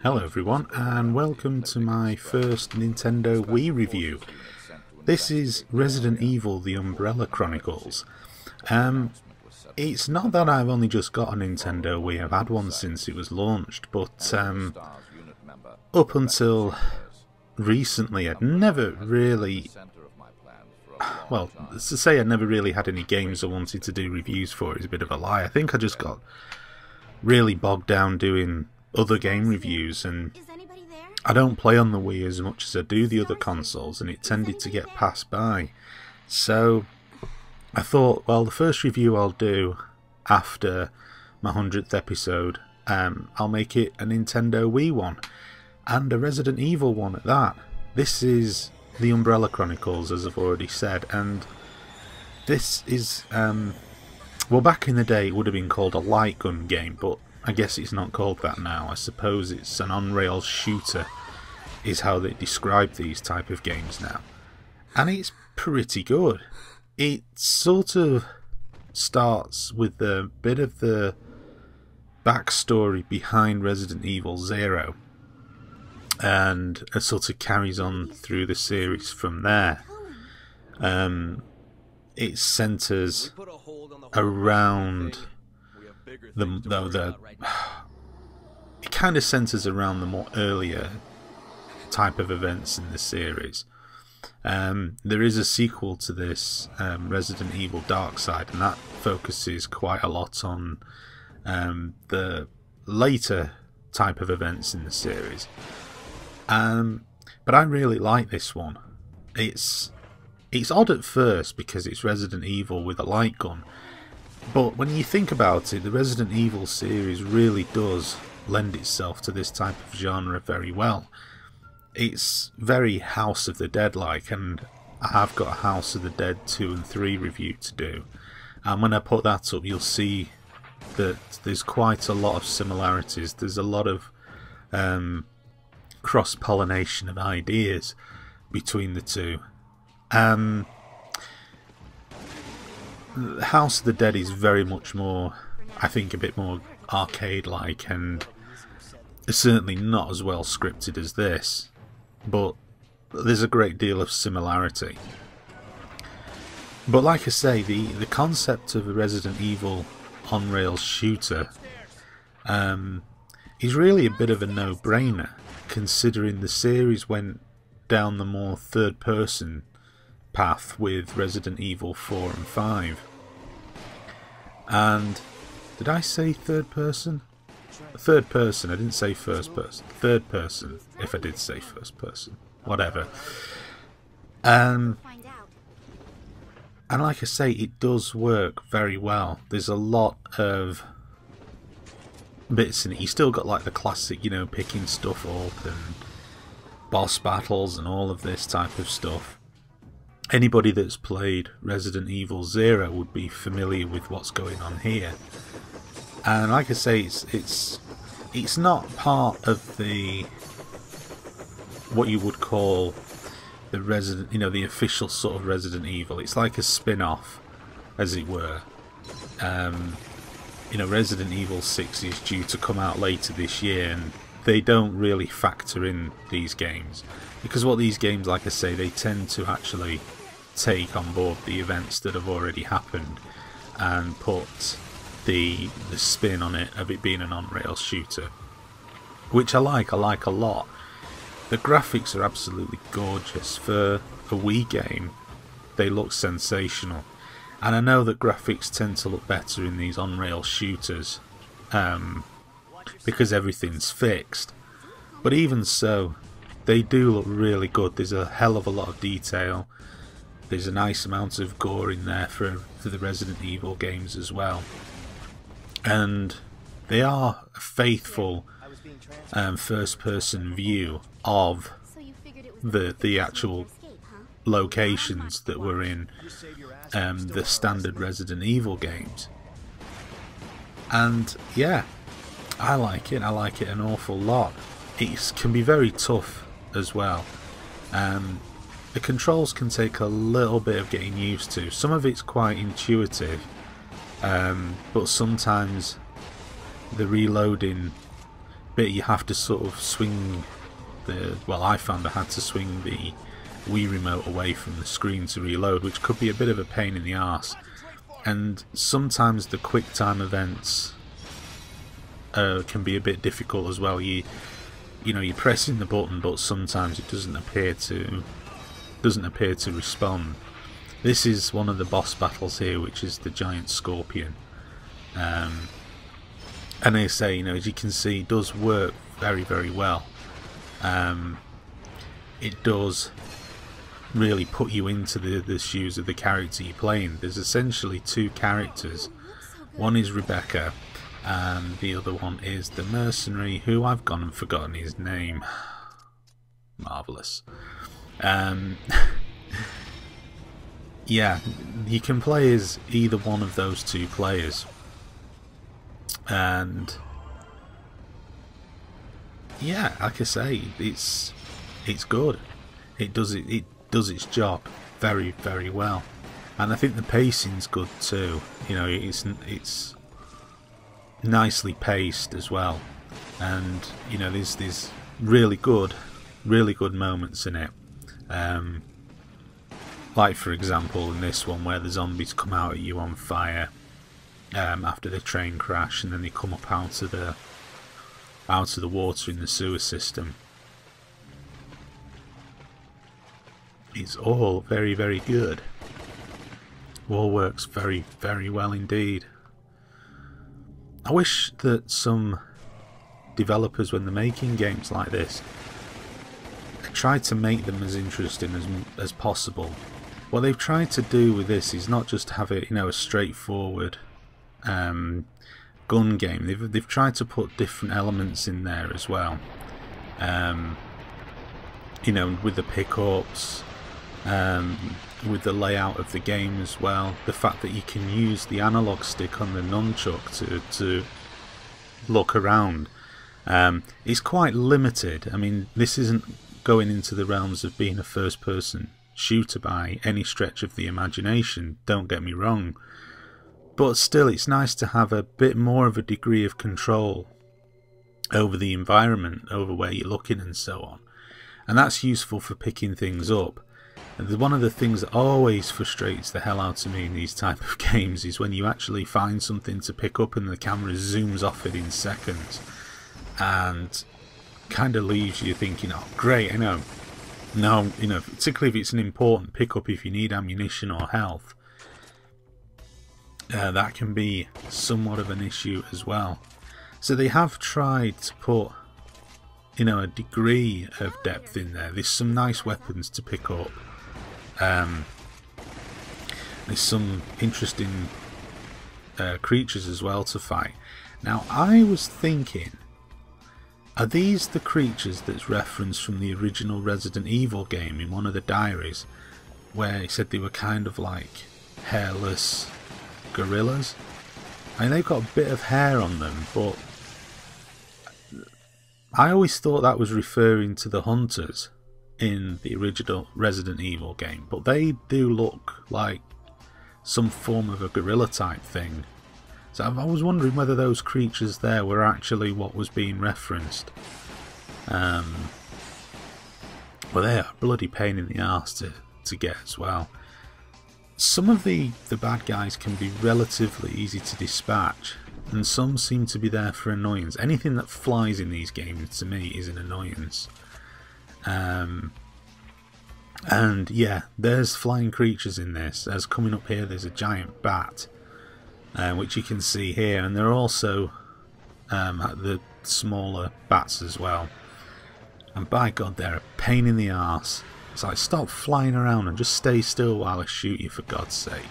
Hello everyone, and welcome to my first Nintendo Wii review. This is Resident Evil the Umbrella Chronicles. It's not that I've only just got a Nintendo Wii, I've had one since it was launched, but up until recently I'd never really... Well, to say I never really had any games I wanted to do reviews for is a bit of a lie. I think I just got really bogged down doing other game reviews, and I don't play on the Wii as much as I do the other consoles, and it tended to get passed by. So I thought, well, the first review I'll do after my 100th episode, I'll make it a Nintendo Wii one, and a Resident Evil one at that. This is the Umbrella Chronicles, as I've already said, and this is, well, back in the day it would have been called a light gun game, but I guess it's not called that now. I suppose it's an on-rails shooter is how they describe these type of games now. And it's pretty good. It sort of starts with a bit of the backstory behind Resident Evil 0. And it sort of carries on through the series from there. It centres around it kind of centres around the more earlier type of events in the series. There is a sequel to this, Resident Evil Darkside, and that focuses quite a lot on the later type of events in the series. But I really like this one. It's odd at first because it's Resident Evil with a light gun. But when you think about it, the Resident Evil series really does lend itself to this type of genre very well. It's very House of the Dead-like, and I have got a House of the Dead 2 and 3 review to do. And when I put that up, you'll see that there's quite a lot of similarities. There's a lot of cross-pollination of ideas between the two. House of the Dead is very much more, I think, a bit more arcade-like, and certainly not as well scripted as this, but there's a great deal of similarity. But like I say, the concept of a Resident Evil on-rails shooter is really a bit of a no-brainer, considering the series went down the more third-person path with Resident Evil 4 and 5. And did I say third person? Third person, I didn't say first person. Third person, if I did say first person. Whatever. And like I say, it does work very well. There's a lot of bits in it. You still got like the classic, you know, picking stuff up and boss battles and all of this type of stuff. Anybody that's played Resident Evil 0 would be familiar with what's going on here. And like I say, it's not part of the what you would call the the official sort of Resident Evil. It's like a spin-off, as it were. Resident Evil 6 is due to come out later this year, and they don't really factor in these games, because what these games, like I say, they tend to actually take on board the events that have already happened and put the spin on it of it being an on-rails shooter, which I like a lot. The graphics are absolutely gorgeous for a Wii game. They look sensational, and I know that graphics tend to look better in these on-rails shooters because everything's fixed, but even so, they do look really good. There's a hell of a lot of detail. There's a nice amount of gore in there for the Resident Evil games as well. And they are a faithful first-person view of the actual locations that were in the standard Resident Evil games. And yeah, I like it. I like it an awful lot. It can be very tough as well. The controls can take a little bit of getting used to. Some of it's quite intuitive, but sometimes the reloading bit you have to sort of swing the... well, I found I had to swing the Wii remote away from the screen to reload, which could be a bit of a pain in the arse. And sometimes the quick time events can be a bit difficult as well. You know, you're pressing the button, but sometimes it doesn't appear to respond. This is one of the boss battles here, which is the giant scorpion. And they say, you know, as you can see, it does work very, very well. It does really put you into the shoes of the character you're playing. There's essentially two characters. One is Rebecca, and the other one is the mercenary, who I've gone and forgotten his name. Marvellous. Yeah, you can play as either one of those two players. And yeah, like I say, it's good. It does its job very, very well, and I think the pacing's good too. You know, it's nicely paced as well, and you know, there's really good moments in it. Like for example in this one, where the zombies come out at you on fire after the train crash, and then they come up out of the water in the sewer system. It's all very, very good. All works very, very well indeed. I wish that some developers, when they're making games like this, try to make them as interesting as possible. What they've tried to do with this is not just have it, you know, a straightforward gun game. They've tried to put different elements in there as well. You know, with the pickups, with the layout of the game as well. The fact that you can use the analog stick on the nunchuck to look around. It's quite limited. I mean, this isn't going into the realms of being a first-person shooter by any stretch of the imagination, don't get me wrong, but still it's nice to have a bit more of a degree of control over the environment, over where you're looking and so on, and that's useful for picking things up. And one of the things that always frustrates the hell out of me in these type of games is when you actually find something to pick up and the camera zooms off it in seconds, and kind of leaves you thinking, oh great, I know. Now, you know, particularly if it's an important pickup, if you need ammunition or health, that can be somewhat of an issue as well. So they have tried to put, you know, a degree of depth in there. There's some nice weapons to pick up. There's some interesting creatures as well to fight. Now, I was thinking, are these the creatures that's referenced from the original Resident Evil game in one of the diaries, where he said they were kind of like hairless gorillas? I mean, they've got a bit of hair on them, but I always thought that was referring to the hunters in the original Resident Evil game, but they do look like some form of a gorilla type thing. So I was wondering whether those creatures there were actually what was being referenced. Well, they are a bloody pain in the arse to get as well. Some of the bad guys can be relatively easy to dispatch, and some seem to be there for annoyance. Anything that flies in these games to me is an annoyance. And yeah, there's flying creatures in this. As coming up here, there's a giant bat, which you can see here, and there are also the smaller bats as well. And by God, they're a pain in the arse. It's like, stop flying around and just stay still while I shoot you, for God's sake.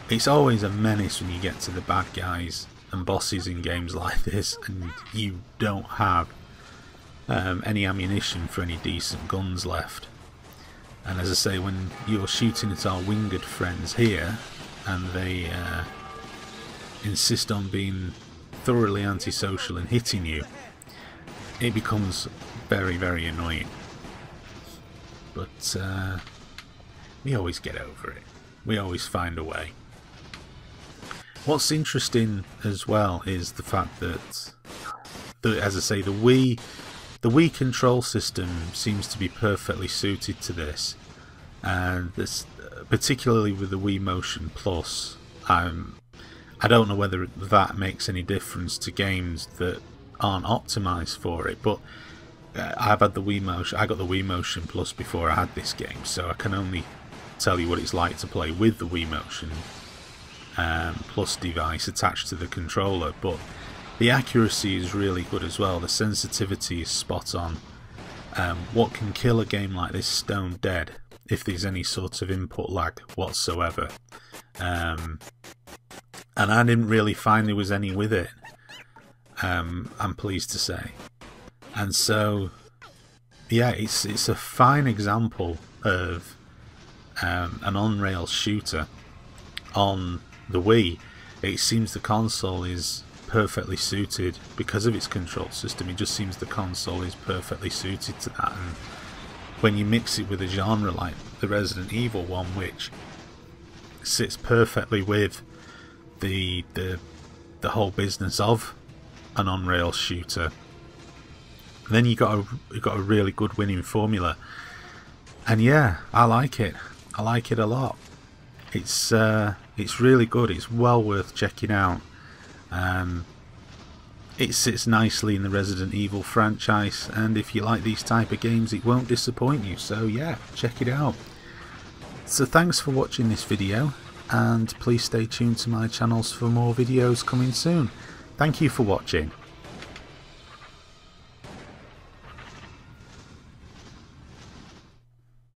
It's always a menace when you get to the bad guys and bosses in games like this, and you don't have any ammunition for any decent guns left. And as I say, when you're shooting at our winged friends here, and they insist on being thoroughly antisocial and hitting you, it becomes very, very annoying. But we always get over it. We always find a way. What's interesting as well is the fact that, as I say, the Wii control system seems to be perfectly suited to this, and this, particularly with the Wii Motion Plus. I don't know whether that makes any difference to games that aren't optimized for it, but I've had the Wii Motion. I got the Wii Motion Plus before I had this game, so I can only tell you what it's like to play with the Wii Motion Plus device attached to the controller. But the accuracy is really good as well. The sensitivity is spot on. What can kill a game like this stone dead if there's any sort of input lag whatsoever. And I didn't really find there was any with it, I'm pleased to say. And so, yeah, it's a fine example of an on-rail shooter on the Wii. It seems the console is perfectly suited because of its control system. It just seems the console is perfectly suited to that. And when you mix it with a genre like the Resident Evil one, which sits perfectly with the whole business of an on-rail shooter, then you got a really good winning formula. And yeah, I like it. I like it a lot. It's really good. It's well worth checking out. It sits nicely in the Resident Evil franchise, and if you like these type of games, it won't disappoint you. So yeah, check it out. So thanks for watching this video, and please stay tuned to my channels for more videos coming soon. Thank you for watching.